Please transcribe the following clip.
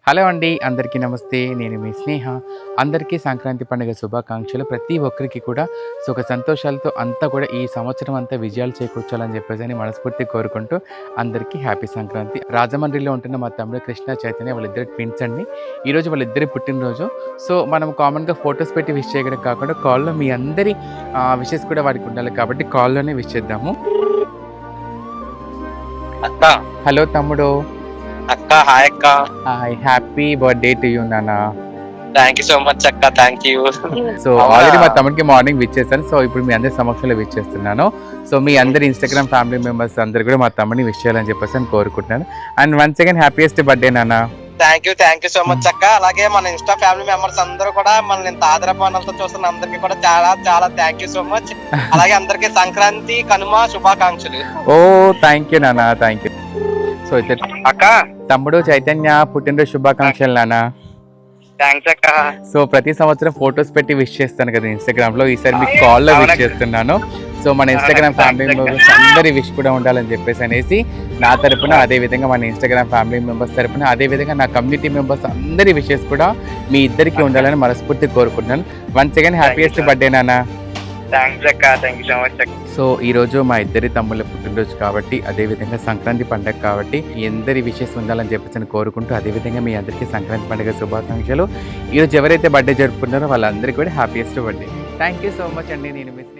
Hello అండి, అందరికీ నమస్తే. నేను మీ స్నేహ. అందరికీ సంక్రాంతి పండుగ శుభాకాంక్షలు. ప్రతి ఒక్కరికి కూడా సుఖ సంతోషాలతో అంతా కూడా ఈ సంవత్సరం అంతా విజయాలు చేకూర్చాలని చెప్పేసి మనస్ఫూర్తిగా కోరుకుంటూ అందరికీ హ్యాపీ సంక్రాంతి. రాజమండ్రిలో ఉంటున్న మా తమ్ముడు కృష్ణ చైతన్య, వాళ్ళిద్దరు ట్విన్స్ అండి. ఈరోజు వాళ్ళిద్దరి పుట్టినరోజు. సో మనం కామన్గా ఫొటోస్ పెట్టి విష్ చేయడం కాకుండా కాల్లో మీ అందరి విషెస్ కూడా వాడికి ఉండాలి కాబట్టి కాల్లోనే విష్ చేద్దాము. అక్క హలో తమ్ముడు. అక్క హాయ్ అక్క. Hi, happy birthday to you నాన్న. థ్యాంక్ యూ సో మచ్ అక్క. Thank you. సో ఆల్రెడీ మా తమ్ముడికి మార్నింగ్ విచ్ చేశాను. సో ఇప్పుడు మీ అందరి సమక్షంలో విచ్ చేస్తున్నాను. సో మీ అందరి ఇన్స్టాగ్రామ్ ఫ్యామిలీ మెంబర్స్ అందరు కూడా మా తమ్ముడిని విష్ చేయాలని చెప్పేసి అని కోరుకుంటున్నాను. And once again happiest birthday నాన్న. థ్యాంక్ యూ సో మచ్ అక్క. అలాగే మన ఇన్స్టా ఫ్యామిలీ మెంబర్స్ అందరూ కూడా మనల్ని ఇంత ఆదరపాలతో చూస్తున్న అందరికి కూడా చాలా చాలా థ్యాంక్ యూ సో మచ్. అలాగే అందరికి సంక్రాంతి కనుమ శుభాకాంక్షలు. ఓ థ్యాంక్ యూ నాన్న, థ్యాంక్ యూ. సో అయితే అక్క తమ్ముడు చైతన్య పుట్టినరోజు శుభాకాంక్షలు నాన్న. థ్యాంక్స్ అక్క. సో ప్రతి సంవత్సరం ఫొటోస్ పెట్టి విష్ చేస్తాను కదా ఇన్స్టాగ్రామ్ లో, ఈసారి మీకు కాల్లో విష్ చేస్తున్నాను. సో మన ఇన్స్టాగ్రామ్ ఫ్యామిలీ మెంబర్స్ అందరి విష్ కూడా ఉండాలని చెప్పేసి అనేసి నా తరపున, అదేవిధంగా మన ఇన్స్టాగ్రామ్ ఫ్యామిలీ మెంబర్స్ తరపున, అదేవిధంగా నా కమ్యూనిటీ మెంబర్స్ అందరి విషెస్ కూడా మీ ఇద్దరికి ఉండాలని మనస్ఫూర్తి కోరుకుంటున్నాను. వన్స్ అగైన్ హ్యాపీయెస్ట్ బర్త్డే నాన్న. థ్యాంక్స్ అక్క. థ్యాంక్ యూ సో మచ్ అక్క. సో ఈరోజు మా ఇద్దరి తమ్ముళ్ళ పుట్టినరోజు కాబట్టి, అదేవిధంగా సంక్రాంతి పండుగ కాబట్టి అందరి విషెస్ ఉండాలని చెప్పేసి కోరుకుంటూ, అదేవిధంగా మీ అందరికీ సంక్రాంతి పండుగ శుభాకాంక్షలు. ఈరోజు ఎవరైతే బర్త్డే జరుపుకున్నారో వాళ్ళందరికీ కూడా happiest birthday. Thank you so much అండి. నేను మిస్